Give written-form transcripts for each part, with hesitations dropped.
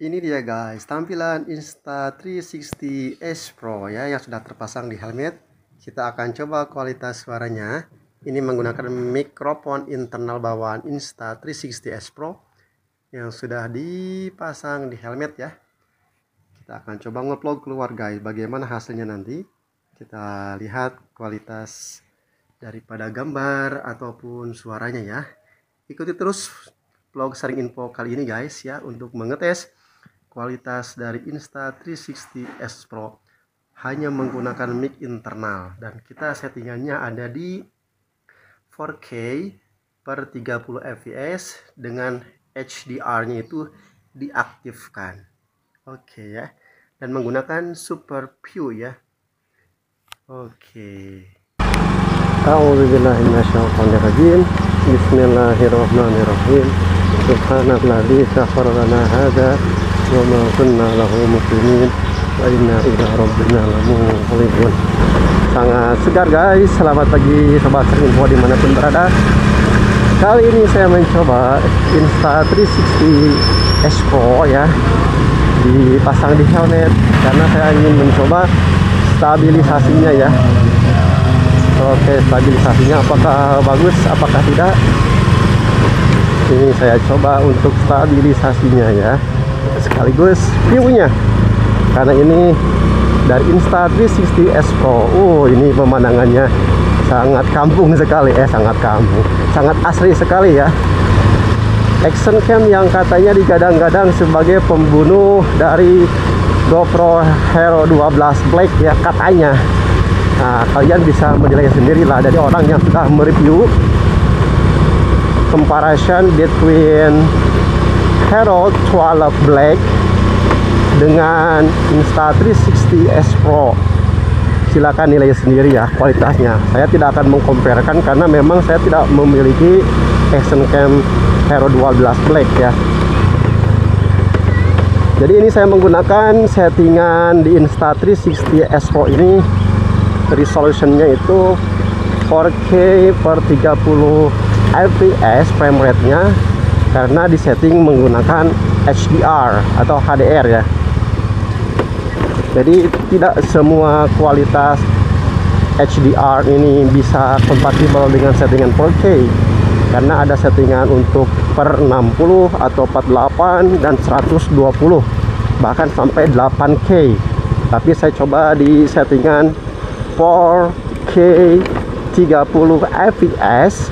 Ini dia guys, tampilan Insta360 S Pro ya yang sudah terpasang di helmet. Kita akan coba kualitas suaranya. Ini menggunakan mikrofon internal bawaan Insta360 S Pro yang sudah dipasang di helmet ya. Kita akan coba ngeplug keluar guys, bagaimana hasilnya nanti. Kita lihat kualitas daripada gambar ataupun suaranya ya. Ikuti terus vlog sharing info kali ini guys ya, untuk mengetes kualitas dari Insta360 S Pro hanya menggunakan mic internal, dan kita settingannya ada di 4K per 30 fps dengan HDR nya itu diaktifkan. Oke ya, dan menggunakan Super View ya. Oke. A'udzubillahiminasyaitonirrajim. Bismillahirrahmanirrahim. Subhanalladzi sakhkhara lana hadza wa ma kunna lahu muqrinin wa inna ila rabbina lamunqalibun. Sangat segar guys. Selamat pagi sobat info dimanapun berada. Kali ini saya mencoba Insta360 S Pro ya, dipasang di helmet karena saya ingin mencoba stabilisasinya ya. Oke, stabilisasinya apakah bagus, apakah tidak? Ini saya coba untuk stabilisasinya ya, sekaligus viewnya, karena ini dari Insta360 S Pro. Ini pemandangannya sangat kampung sekali, sangat kampung, sangat asri sekali ya. Action cam yang katanya digadang-gadang sebagai pembunuh dari GoPro Hero 12 Black ya katanya. Nah, kalian bisa menilai sendirilah dari orang yang sudah mereview comparison between Hero 12 Black dengan Insta360 S Pro. Silakan nilai sendiri ya kualitasnya. Saya tidak akan mengkomparkan karena memang saya tidak memiliki action cam Hero 12 Black ya. Jadi ini saya menggunakan settingan di Insta360 S Pro ini. Resolutionnya itu 4K per 30 fps frame rate nya, karena disetting menggunakan HDR atau HDR ya. Jadi tidak semua kualitas HDR ini bisa kompatibel dengan settingan 4K, karena ada settingan untuk per 60 atau 48 dan 120 bahkan sampai 8K. Tapi saya coba di settingan 4K 30 fps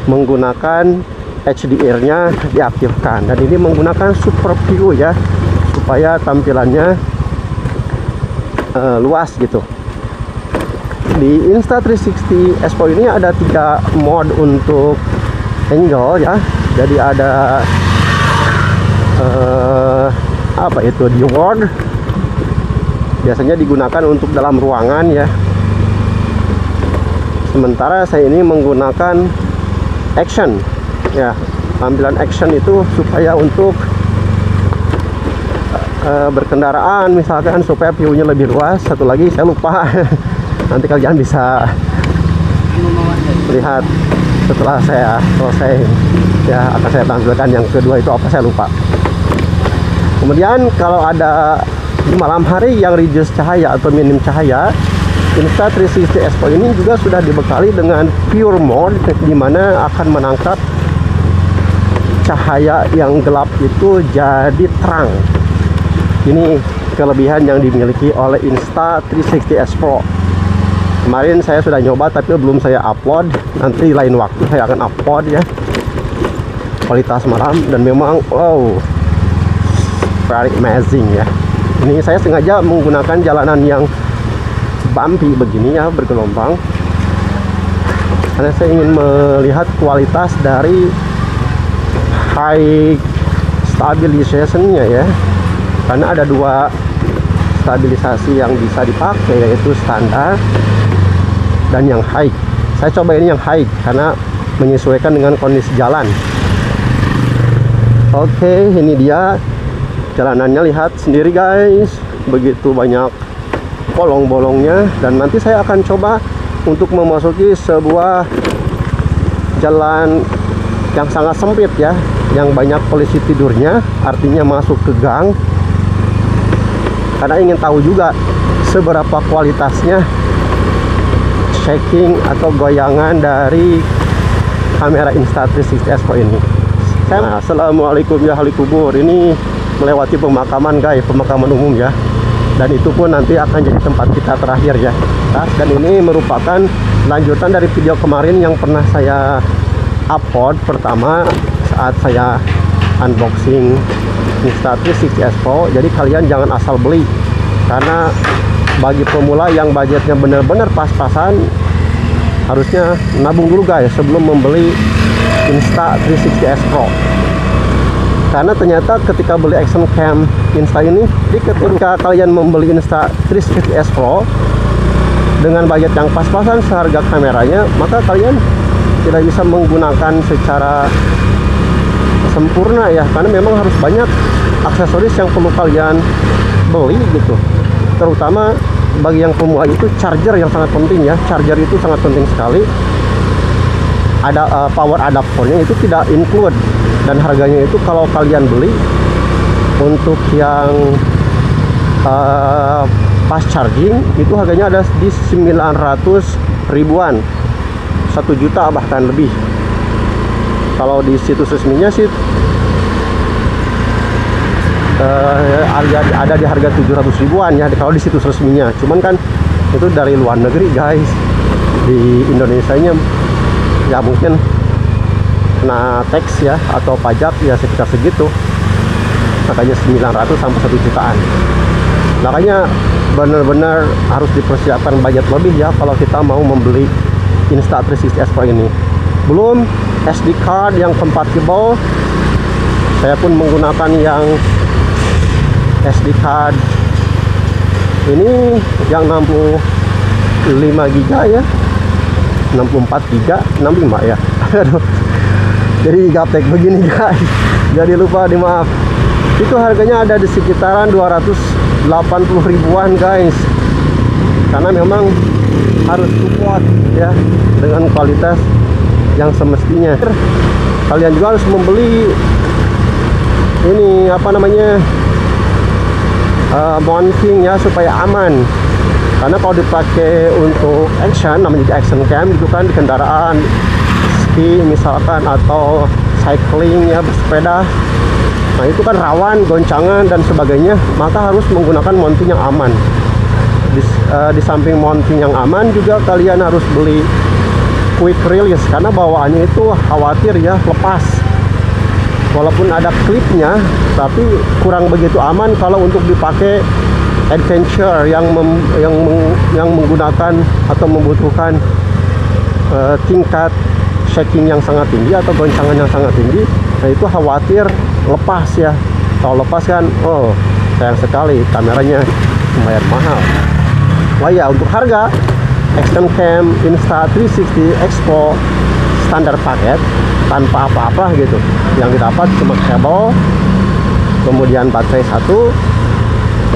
menggunakan HDR nya diaktifkan, dan ini menggunakan Super View ya, supaya tampilannya luas gitu. Di Insta360 S Pro ini ada 3 mode untuk angle ya. Jadi ada apa itu, di world biasanya digunakan untuk dalam ruangan ya. Sementara saya ini menggunakan action ya, tampilan action itu supaya untuk berkendaraan misalkan, supaya view-nya lebih luas. Satu lagi saya lupa nanti kalian bisa lihat setelah saya selesai ya, akan saya tampilkan yang kedua itu apa, saya lupa. Kemudian kalau ada di malam hari yang reduce cahaya atau minim cahaya, Insta360 S Pro ini juga sudah dibekali dengan pure mode, di mana akan menangkap cahaya yang gelap itu jadi terang. Ini kelebihan yang dimiliki oleh Insta360 S Pro. Kemarin saya sudah nyoba tapi belum saya upload. Nanti lain waktu saya akan upload ya, kualitas malam, dan memang wow, very amazing ya. Ini saya sengaja menggunakan jalanan yang bumpy begini ya, bergelombang, karena saya ingin melihat kualitas dari high stabilization-nya ya. Karena ada 2 stabilisasi yang bisa dipakai, yaitu standar dan yang high. Saya coba ini yang high karena menyesuaikan dengan kondisi jalan. Oke, ini dia jalanannya, lihat sendiri guys, begitu banyak bolong-bolongnya. Dan nanti saya akan coba untuk memasuki sebuah jalan yang sangat sempit ya, yang banyak polisi tidurnya, artinya masuk ke gang, karena ingin tahu juga seberapa kualitasnya shaking atau goyangan dari kamera Insta360 Expo ini. Nah, assalamualaikum ya ahli kubur. Ini melewati pemakaman guys, pemakaman umum ya, dan itu pun nanti akan jadi tempat kita terakhir ya. Dan ini merupakan lanjutan dari video kemarin yang pernah saya upload pertama saat saya unboxing Insta360 Expo. Jadi kalian jangan asal beli, karena bagi pemula yang budgetnya benar-benar pas-pasan, harusnya nabung dulu guys sebelum membeli Insta360 Expo. Karena ternyata ketika beli action cam Insta ini, ketika kalian membeli Insta360 Expo dengan budget yang pas-pasan seharga kameranya, maka kalian tidak bisa menggunakan secara sempurna ya, karena memang harus banyak aksesoris yang perlu kalian beli gitu. Terutama bagi yang pemula itu charger yang sangat penting ya. Charger itu sangat penting sekali. Ada power adaptornya itu tidak include, dan harganya itu kalau kalian beli untuk yang fast charging itu harganya ada di 900 ribuan, 1 juta bahkan lebih. Kalau di situs resminya sih ada di harga 700 ribuan ya kalau di situs resminya. Cuman kan itu dari luar negeri guys, di Indonesianya ya mungkin kena tax ya atau pajak ya sekitar segitu, makanya 900 sampai 1 jutaan. Makanya benar-benar harus dipersiapkan budget lebih ya kalau kita mau membeli Insta360 Expo ini. Belum SD card yang compatible, saya pun menggunakan yang SD card ini yang 65 GB ya, 64 GB, 65 ya. Aduh, jadi gaptek begini guys, jadi lupa, dimaaf. Itu harganya ada di sekitaran 280 ribuan guys, karena memang harus support ya dengan kualitas yang semestinya. Kalian juga harus membeli ini apa namanya, mounting ya supaya aman. Karena kalau dipakai untuk action, namanya action cam itu kan di kendaraan ski misalkan atau cycling ya, bersepeda, nah itu kan rawan goncangan dan sebagainya, maka harus menggunakan mounting yang aman. Di samping mounting yang aman juga kalian harus beli quick release, karena bawaannya itu khawatir ya lepas. Walaupun ada klipnya, tapi kurang begitu aman kalau untuk dipakai adventure yang menggunakan atau membutuhkan tingkat shaking yang sangat tinggi atau goncangan yang sangat tinggi. Nah itu khawatir lepas ya. Kalau lepas kan, oh sayang sekali, kameranya lumayan mahal. Wah ya, untuk harga action cam Insta360 Expo standar paket tanpa apa-apa gitu, yang didapat cuma kabel, kemudian baterai 1,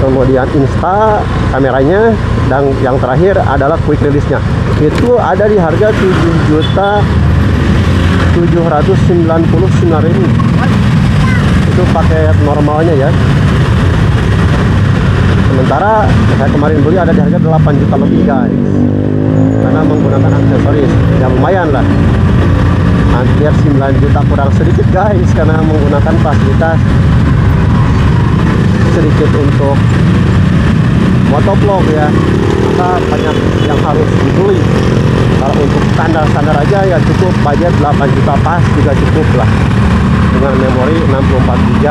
kemudian Insta kameranya, dan yang terakhir adalah quick release nya. Itu ada di harga 7.799.000. Itu paket normalnya ya. Sementara saya kemarin beli ada di harga 8 juta lebih guys, karena menggunakan aksesoris ya lumayan lah, hampir 9 juta kurang sedikit guys, karena menggunakan fasilitas sedikit untuk motovlog ya, maka banyak yang harus dibeli. Kalau untuk standar-standar aja ya cukup budget 8 juta pas juga cukup lah, dengan memori 64 GB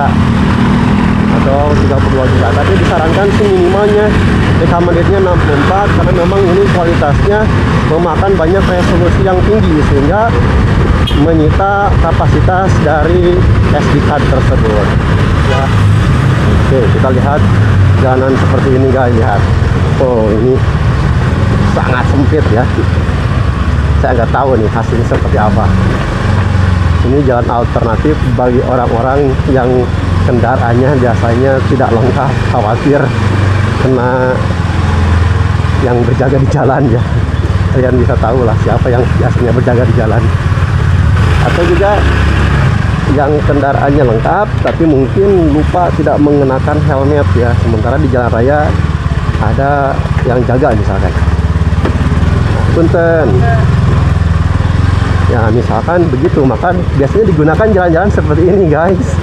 atau 32 juta. Tapi disarankan sih minimalnya recommendednya 64, karena memang ini kualitasnya memakan banyak resolusi yang tinggi sehingga menyita kapasitas dari SD card tersebut ya. Oke, kita lihat jalanan seperti ini guys, lihat. Oh, ini sangat sempit ya. Saya nggak tahu nih hasilnya seperti apa. Ini jalan alternatif bagi orang-orang yang kendaraannya biasanya tidak lengkap, khawatir kena yang berjaga di jalan ya. Kalian bisa tahu lah siapa yang biasanya berjaga di jalan. Atau juga yang kendaraannya lengkap tapi mungkin lupa tidak mengenakan helmet ya, sementara di jalan raya ada yang jaga misalkan. Punten. Ya misalkan begitu, maka biasanya digunakan jalan-jalan seperti ini guys.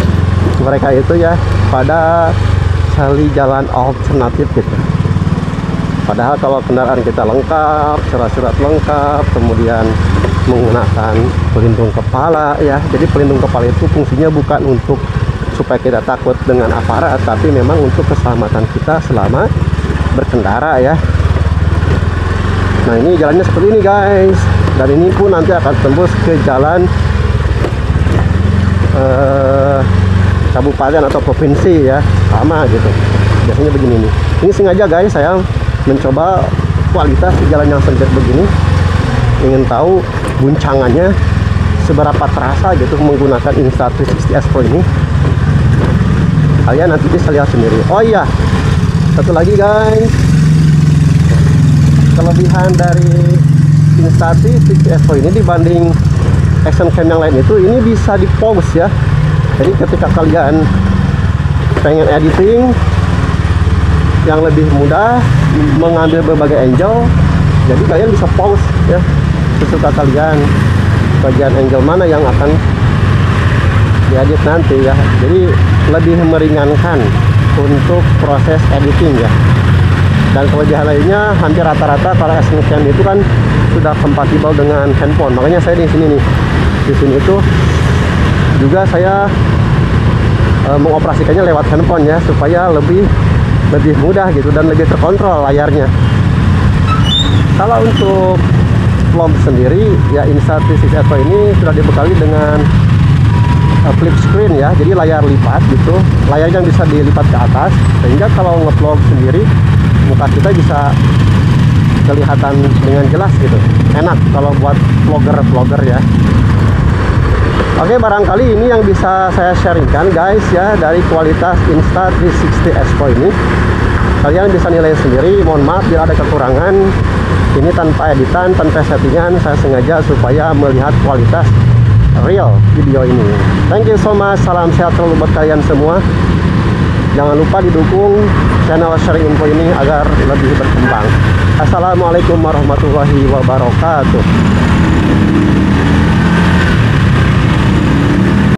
Mereka itu ya pada cari jalan alternatif gitu. Padahal kalau kendaraan kita lengkap, surat-surat lengkap, kemudian menggunakan pelindung kepala ya. Jadi pelindung kepala itu fungsinya bukan untuk supaya kita takut dengan aparat, tapi memang untuk keselamatan kita selama berkendara ya. Nah ini jalannya seperti ini guys, dan ini pun nanti akan tembus ke jalan kabupaten atau provinsi ya, sama gitu. Biasanya begini nih. Ini sengaja guys saya mencoba kualitas di jalan yang sempit begini, ingin tahu guncangannya seberapa terasa gitu menggunakan Insta360 S Pro ini. Kalian nanti bisa lihat sendiri. Oh iya, satu lagi guys, kelebihan dari Insta360 S Pro ini dibanding action cam yang lain itu, ini bisa di pause ya. Jadi ketika kalian pengen editing yang lebih mudah, mengambil berbagai angle, jadi kalian bisa pause ya sesuka kalian bagian angle mana yang akan diedit nanti ya. Jadi lebih meringankan untuk proses editing ya. Dan kelebihan lainnya hampir rata-rata kalau action cam itu kan sudah kompatibel dengan handphone. Makanya saya di sini nih, di sini itu juga saya mengoperasikannya lewat handphone ya, supaya lebih mudah gitu dan lebih terkontrol layarnya. Kalau untuk vlog sendiri ya, Insta360 S Pro ini sudah dibekali dengan flip screen ya, jadi layar lipat gitu, layarnya bisa dilipat ke atas sehingga kalau nge-vlog sendiri muka kita bisa kelihatan dengan jelas gitu, enak kalau buat vlogger ya. Oke, barangkali ini yang bisa saya sharingkan guys ya, dari kualitas Insta360 S Pro ini. Kalian bisa nilai sendiri, mohon maaf bila ada kekurangan. Ini tanpa editan, tanpa settingan, saya sengaja supaya melihat kualitas real video ini. Thank you so much, salam sehat selalu buat kalian semua. Jangan lupa didukung channel sharing info ini agar lebih berkembang. Assalamualaikum warahmatullahi wabarakatuh.